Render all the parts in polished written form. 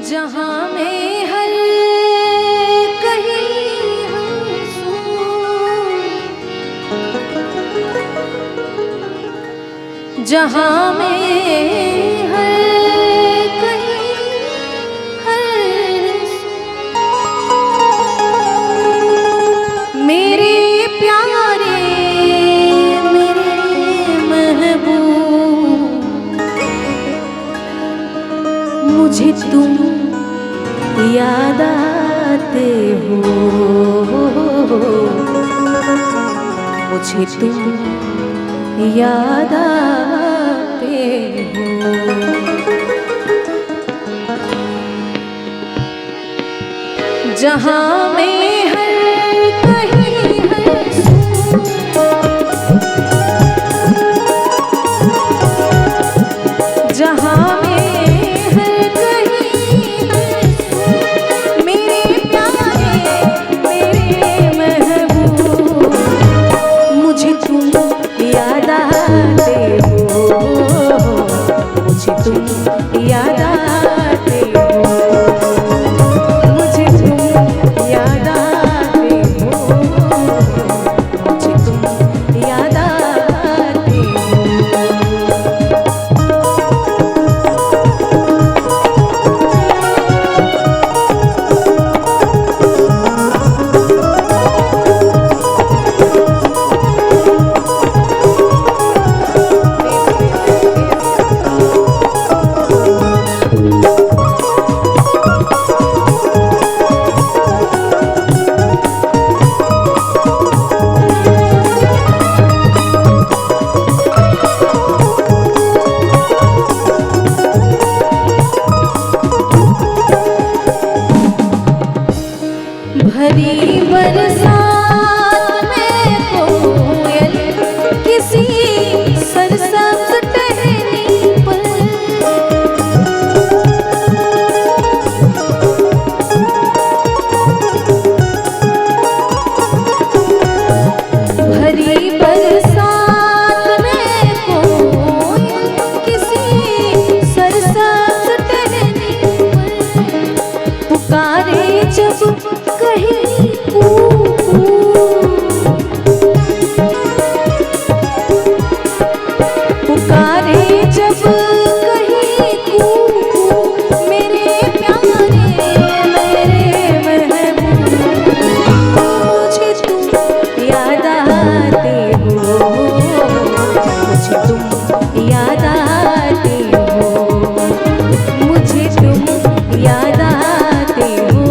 जहाँ में हर कहीं हंसूं, जहाँ में हर कहीं हंसूं, मेरे प्यारे मेरे महबूब, मुझे तुम याद आते हो, मुझे तुम याद आते हो। जहाँ मैं हर कहीं हंसूं, जहाँ भरी बरसात में कोयल किसी सरसब्ज टहनी पर, भरी बरसात में कोयल किसी सरसब्ज टहनी पर, पुकारे जब कहीं पुकारे जब कहीं मेरे प्यारे मेरे महबूब, मुझे तुम याद आते हो, मुझे तुम याद आते हो, मुझे तुम याद आते हो।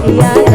याद